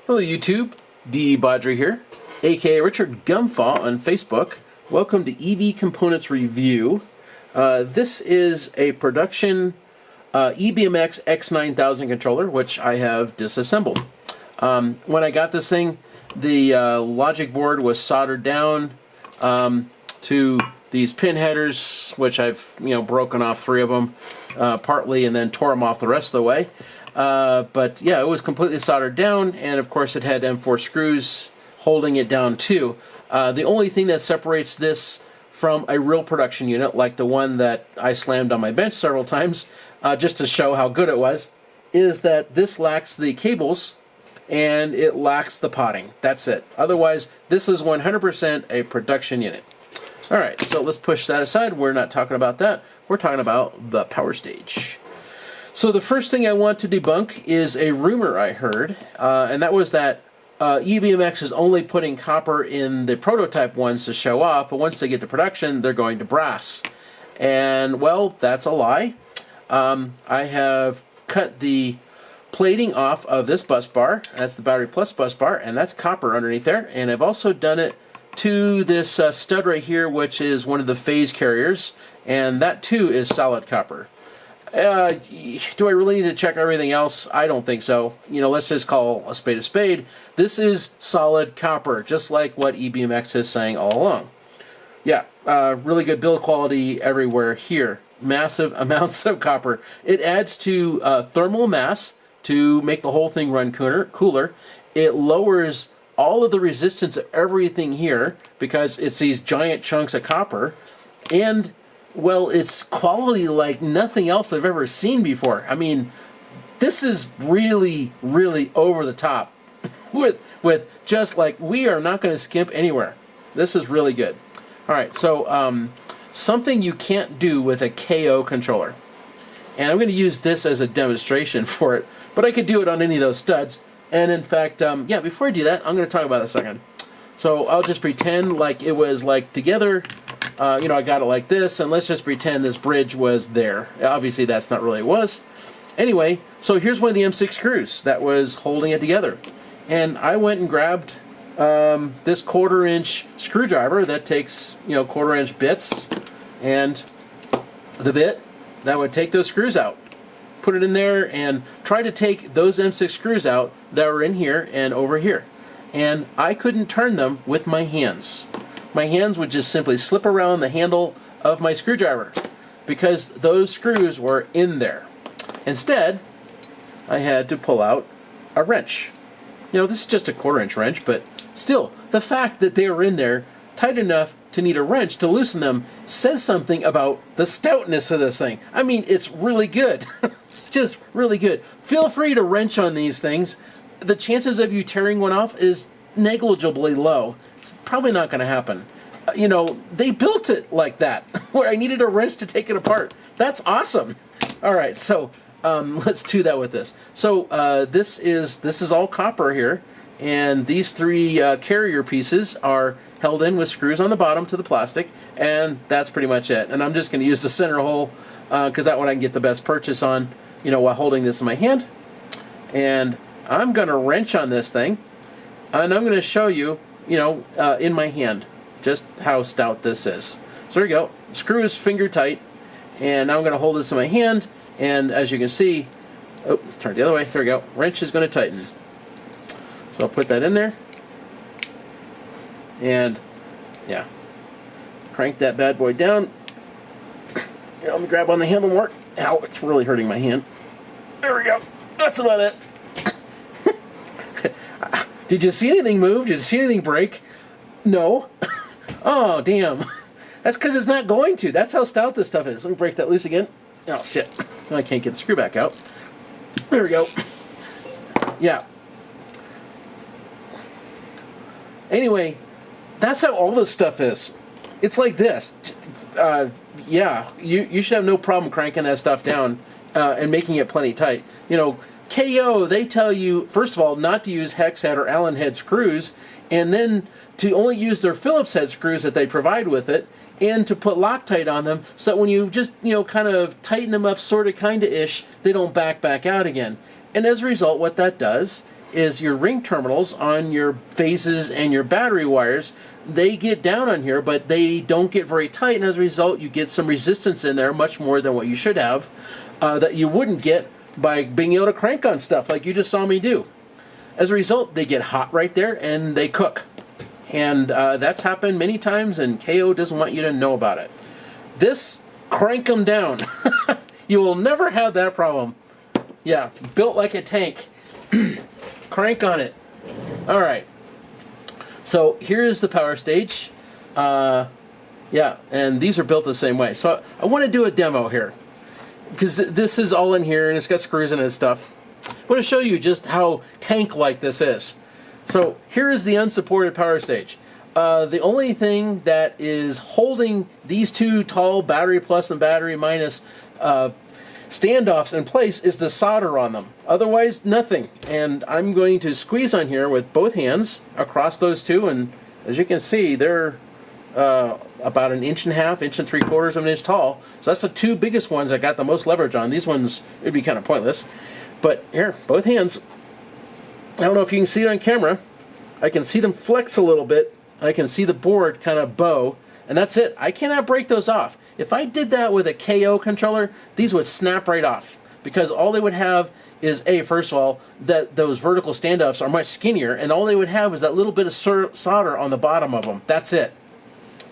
Hello YouTube, De-bodgery here, aka Richard Gumfaw on Facebook. Welcome to EV Components Review. This is a production EBMX X-9000 controller, which I have disassembled. When I got this thing, the logic board was soldered down to these pin headers, which I've broken off 3 of them partly and then tore them off the rest of the way. But yeah, it was completely soldered down, and of course it had M4 screws holding it down too. The only thing that separates this from a real production unit, like the one that I slammed on my bench several times, just to show how good it was, is that this lacks the cables and it lacks the potting. That's it. Otherwise, this is 100% a production unit. Alright, so let's push that aside. We're not talking about that. We're talking about the power stage. So the first thing I want to debunk is a rumor I heard, and that was that EBMX is only putting copper in the prototype ones to show off, but once they get to production, they're going to brass. And, well, that's a lie. I have cut the plating off of this bus bar. That's the battery plus bus bar, and that's copper underneath there. And I've also done it to this stud right here, which is one of the phase carriers, and that too is solid copper. Do I really need to check everything else? I don't think so. Let's just call a spade a spade. This is solid copper, just like what EBMX is saying all along. Yeah, really good build quality everywhere here. Massive amounts of copper. It adds to thermal mass to make the whole thing run cooler. It lowers all of the resistance of everything here because it's these giant chunks of copper. And well, it's quality like nothing else I've ever seen before. I mean, this is really, really over the top with just like, we are not going to skimp anywhere. This is really good. All right, so something you can't do with a KO controller. And I'm going to use this as a demonstration for it, but I could do it on any of those studs. And in fact, yeah, before I do that, I'm going to talk about it a second. So I'll just pretend like it was like together. I got it like this, and let's just pretend this bridge was there. Obviously, that's not really what it was. Anyway, so here's one of the M6 screws that was holding it together. And I went and grabbed this 1/4-inch screwdriver that takes, 1/4-inch bits, and the bit that would take those screws out. Put it in there and try to take those M6 screws out that were in here and over here. And I couldn't turn them with my hands. My hands would just simply slip around the handle of my screwdriver because those screws were in there. Instead, I had to pull out a wrench. This is just a 1/4-inch wrench, but still, the fact that they were in there tight enough to need a wrench to loosen them says something about the stoutness of this thing. I mean, it's really good. Just really good. Feel free to wrench on these things. The chances of you tearing one off is negligibly low. It's probably not going to happen. They built it like that, where I needed a wrench to take it apart. That's awesome. All right, so let's do that with this. So this is all copper here, and these 3 carrier pieces are held in with screws on the bottom to the plastic, and that's pretty much it. And I'm just going to use the center hole because that one I can get the best purchase on, while holding this in my hand. And I'm going to wrench on this thing, and I'm going to show you, in my hand, just how stout this is. So there you go. Screw is finger tight, and now I'm going to hold this in my hand, and as you can see, oh, turn it the other way. There we go. Wrench is going to tighten. So I'll put that in there, and yeah, crank that bad boy down. Here, let me grab on the handle more. Ow, it's really hurting my hand. There we go. That's about it. Did you see anything move? Did you see anything break? No. Oh, damn. That's because it's not going to. That's how stout this stuff is. Let me break that loose again. Oh, shit. I can't get the screw back out. There we go. Yeah. Anyway, that's how all this stuff is. It's like this. Yeah, you should have no problem cranking that stuff down and making it plenty tight. KO, they tell you, first of all, not to use hex head or Allen head screws, and then to only use their Phillips head screws that they provide with it, and to put Loctite on them so that when you just, kind of tighten them up sort of kind of ish, they don't back out again. And as a result, what that does is your ring terminals on your phases and your battery wires. They get down on here, but they don't get very tight, and as a result, you get some resistance in there, much more than what you should have, that you wouldn't get by being able to crank on stuff like you just saw me do. As a result, they get hot right there, and they cook. And that's happened many times, and KO doesn't want you to know about it. This, crank them down. You will never have that problem. Yeah, built like a tank. Crank on it. All right. So here's the power stage. Yeah, and these are built the same way. So I want to do a demo here, because this is all in here, and it's got screws in it and stuff. I want to show you just how tank-like this is. So here is the unsupported power stage. The only thing that is holding these two tall battery plus and battery minus standoffs in place is the solder on them. Otherwise, nothing. And I'm going to squeeze on here with both hands across those two, and as you can see, they're about 1.5 inches, 1 3/4 of an inch tall. So that's the two biggest ones I got the most leverage on. These ones, it'd be kind of pointless. But here, both hands. I don't know if you can see it on camera. I can see them flex a little bit. I can see the board kind of bow, and that's it. I cannot break those off. If I did that with a KO controller, these would snap right off, because all they would have is, first of all, that those vertical standoffs are much skinnier, and all they would have is that little bit of solder on the bottom of them. That's it.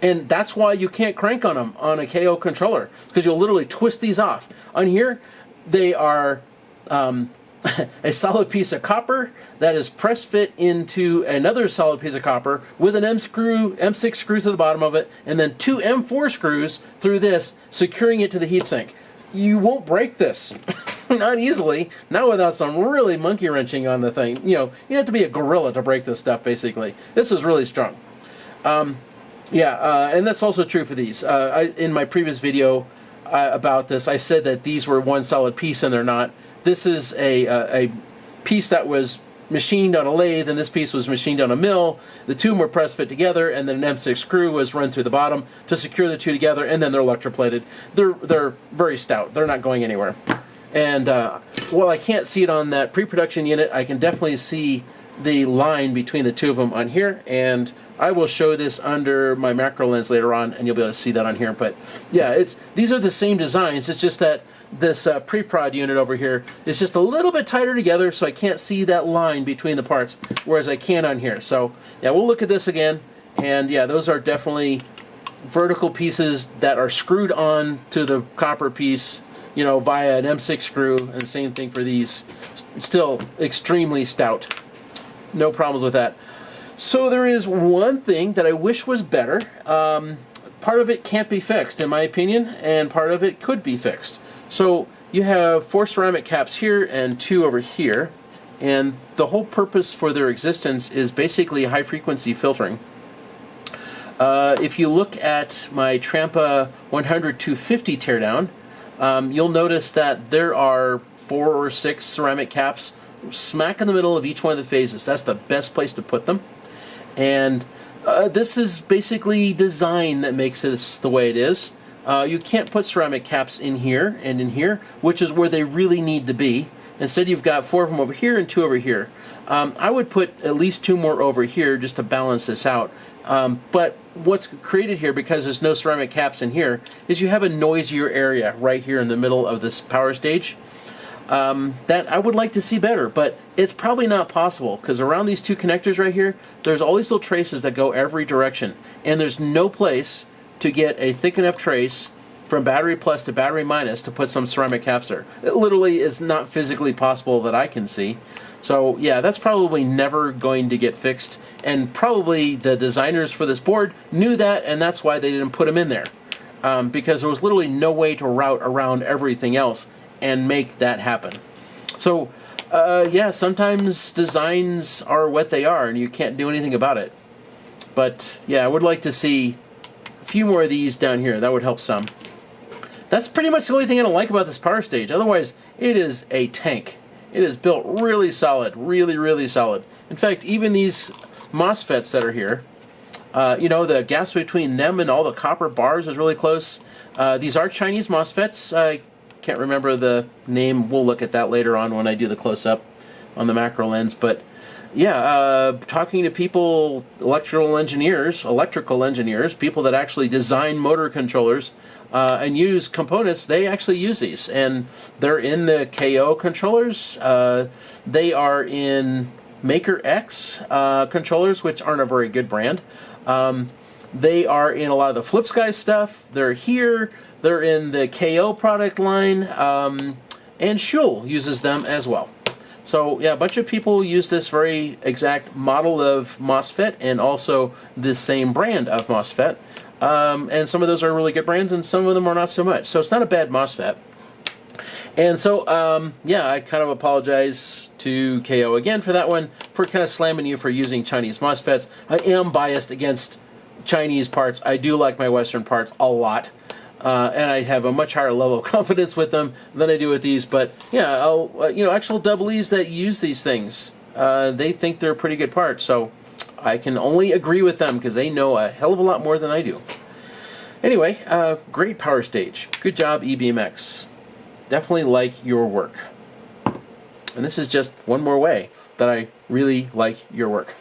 And that's why you can't crank on them on a KO controller, because you'll literally twist these off. On here, they are a solid piece of copper that is press fit into another solid piece of copper with an M6 screw through the bottom of it, and then 2 M4 screws through this, securing it to the heatsink. You won't break this. Not easily, not without some really monkey wrenching on the thing. You know, you have to be a gorilla to break this stuff, basically. This is really strong. And that's also true for these. In my previous video about this, I said that these were one solid piece, and they're not. This is a piece that was machined on a lathe, and this piece was machined on a mill. The two were press fit together, and then an M6 screw was run through the bottom to secure the two together, and then they're electroplated. They're very stout. They're not going anywhere. And while I can't see it on that pre-production unit, I can definitely see the line between the two of them on here, and I will show this under my macro lens later on, and you'll be able to see that on here. But yeah, these are the same designs. It's just that this pre-prod unit over here is just a little bit tighter together, so I can't see that line between the parts, whereas I can on here. So yeah, we'll look at this again, and yeah, those are definitely vertical pieces that are screwed on to the copper piece, you know, via an M6 screw, and same thing for these. Still extremely stout. No problems with that. So there is one thing that I wish was better. Part of it can't be fixed, in my opinion, and part of it could be fixed. So you have 4 ceramic caps here and 2 over here, and the whole purpose for their existence is basically high-frequency filtering. If you look at my Trampa 100-250 teardown, you'll notice that there are 4 or 6 ceramic caps smack in the middle of each one of the phases. That's the best place to put them. And this is basically design that makes this the way it is. You can't put ceramic caps in here and in here, which is where they really need to be. Instead, you've got 4 of them over here and 2 over here. I would put at least 2 more over here just to balance this out. But what's created here, because there's no ceramic caps in here, is you have a noisier area right here in the middle of this power stage. That I would like to see better, but it's probably not possible, because around these 2 connectors right here, there's all these little traces that go every direction, and there's no place to get a thick enough trace from battery plus to battery minus to put some ceramic caps there. It literally is not physically possible that I can see. So yeah, that's probably never going to get fixed, and probably the designers for this board knew that, and that's why they didn't put them in there, because there was literally no way to route around everything else and make that happen. So yeah, sometimes designs are what they are, and you can't do anything about it. But yeah, I would like to see a few more of these down here. That would help some. That's pretty much the only thing I don't like about this power stage. Otherwise, it is a tank. It is built really solid, really, really solid. In fact, even these MOSFETs that are here, you know, the gaps between them and all the copper bars is really close. These are Chinese MOSFETs. I can't remember the name. We'll look at that later on when I do the close-up on the macro lens. But yeah, talking to people, electrical engineers, people that actually design motor controllers and use components, they actually use these. And they're in the KO controllers. They are in Maker X controllers, which aren't a very good brand. They are in a lot of the Flip Sky stuff. They're here. They're in the KO product line. And Schul uses them as well. So yeah, a bunch of people use this very exact model of MOSFET and also this same brand of MOSFET. And some of those are really good brands and some of them are not so much. So it's not a bad MOSFET. And so, yeah, I kind of apologize to KO again for that one, for kind of slamming you for using Chinese MOSFETs. I am biased against Chinese parts. I do like my Western parts a lot. And I have a much higher level of confidence with them than I do with these. But yeah, actual double E's that use these things, they think they're pretty good parts. So I can only agree with them because they know a hell of a lot more than I do. Anyway, great power stage. Good job, EBMX. Definitely like your work. And this is just one more way that I really like your work.